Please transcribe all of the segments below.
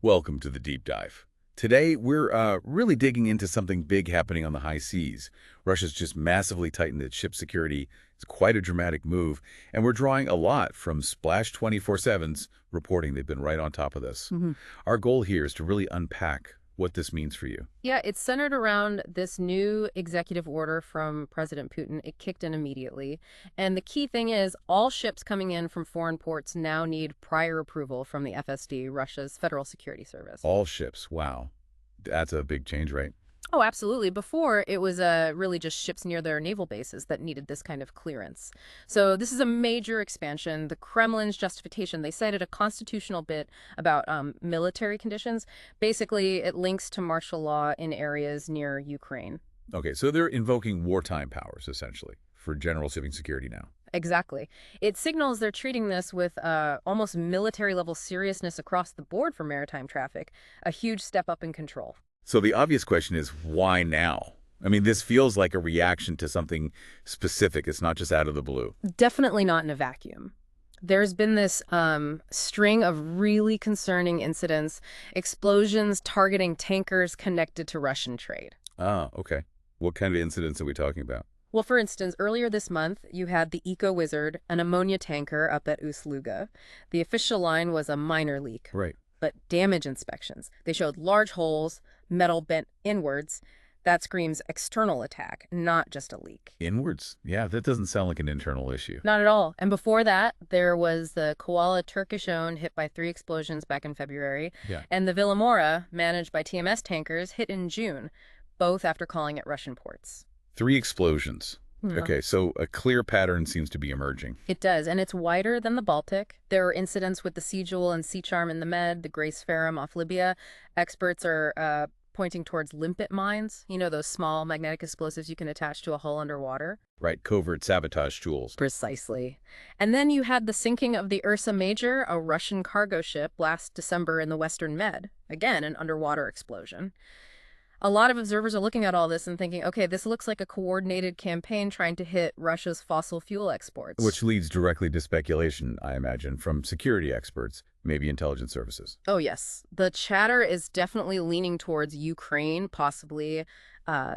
Welcome to the deep dive. Today, we're really digging into something big happening on the high seas. Russia's just massively tightened its ship security. It's quite a dramatic move, and we're drawing a lot from Splash 24/7's reporting. They've been right on top of this. hmm Our goal here is to really unpack what this means for you. Yeah, it's centered around this new executive order from President Putin. It kicked in immediately. And the key thing is all ships coming in from foreign ports now need prior approval from the FSD, Russia's Federal Security Service. All ships, wow. That's a big change, right? Oh, absolutely. Before, it was really just ships near their naval bases that needed this kind of clearance. So this is a major expansion. The Kremlin's justification, they cited a constitutional bit about military conditions. Basically, it links to martial law in areas near Ukraine. Okay, so they're invoking wartime powers, essentially, for general shipping security now. Exactly. It signals they're treating this with almost military level seriousness across the board for maritime traffic, a huge step up in control. So the obvious question is, why now? I mean, this feels like a reaction to something specific. It's not just out of the blue. Definitely not in a vacuum. There's been this string of really concerning incidents, explosions targeting tankers connected to Russian trade. Ah, okay. What kind of incidents are we talking about? Well, for instance, earlier this month, you had the Eco Wizard, an ammonia tanker up at Ust-Luga. The official line was a minor leak, Right. but damage inspections. They showed large holes, metal bent inwards. That screams external attack, not just a leak. Inwards? Yeah, that doesn't sound like an internal issue. Not at all. And before that, there was the Koala Turkish own hit by 3 explosions back in February, Yeah. and the Villamora, managed by TMS tankers, hit in June, both after calling at Russian ports. 3 explosions. Hmm. Okay, so a clear pattern seems to be emerging. It does, and it's wider than the Baltic. There are incidents with the Sea Jewel and Sea Charm in the Med, the Grace Ferrum off Libya. Experts are pointing towards limpet mines, those small magnetic explosives you can attach to a hull underwater. Right, covert sabotage tools. Precisely. And then you had the sinking of the Ursa Major, a Russian cargo ship, last December in the Western Med. Again, an underwater explosion. A lot of observers are looking at all this and thinking, okay, this looks like a coordinated campaign trying to hit Russia's fossil fuel exports. Which leads directly to speculation, I imagine, from security experts, maybe intelligence services. Oh, yes. The chatter is definitely leaning towards Ukraine, possibly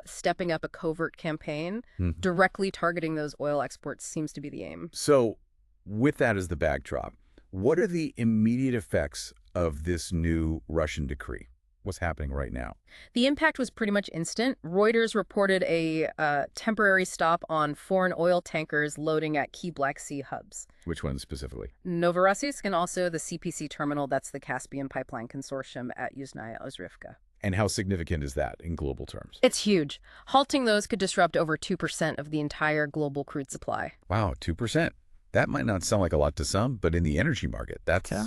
stepping up a covert campaign. Mhm. Directly targeting those oil exports seems to be the aim. So, with that as the backdrop, what are the immediate effects of this new Russian decree? What's happening right now? The impact was pretty much instant. Reuters reported a temporary stop on foreign oil tankers loading at key Black Sea hubs. Which one specifically? Novorossiysk and also the CPC terminal, that's the Caspian Pipeline Consortium at Yuzhnaya Ozrivka. And how significant is that in global terms? It's huge. Halting those could disrupt over 2% of the entire global crude supply. Wow, 2%. That might not sound like a lot to some, but in the energy market, Yeah.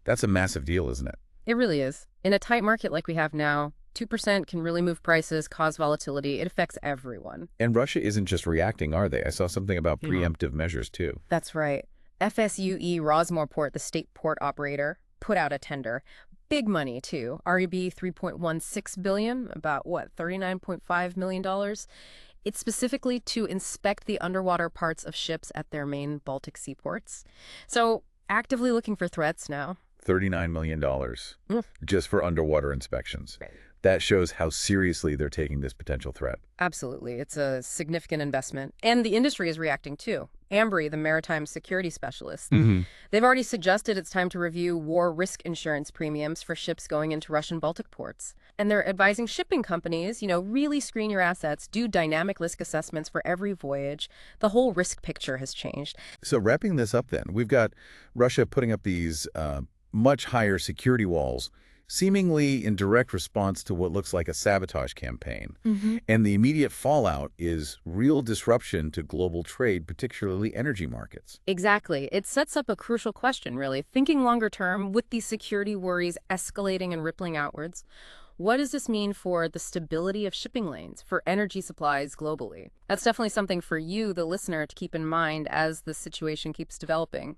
that's a massive deal, isn't it? It really is. In a tight market like we have now, 2% can really move prices, cause volatility. It affects everyone. And Russia isn't just reacting, are they? I saw something about Yeah. preemptive measures, too. That's right. FSUE Rosmorport, the state port operator, put out a tender. Big money, too. REB 3.16 billion, about what, $39.5 million? It's specifically to inspect the underwater parts of ships at their main Baltic seaports. So, actively looking for threats now. $39 million Mm. just for underwater inspections. Right. That shows how seriously they're taking this potential threat. Absolutely. It's a significant investment. And the industry is reacting too. Ambry, the maritime security specialist, they've already suggested it's time to review war risk insurance premiums for ships going into Russian Baltic ports. And they're advising shipping companies, really screen your assets, do dynamic risk assessments for every voyage. The whole risk picture has changed. So wrapping this up then, we've got Russia putting up these much higher security walls, seemingly in direct response to what looks like a sabotage campaign. And the immediate fallout is real disruption to global trade, particularly energy markets. Exactly. It sets up a crucial question, really. Thinking longer term, with these security worries escalating and rippling outwards, what does this mean for the stability of shipping lanes, for energy supplies globally? That's definitely something for you, the listener, to keep in mind as the situation keeps developing.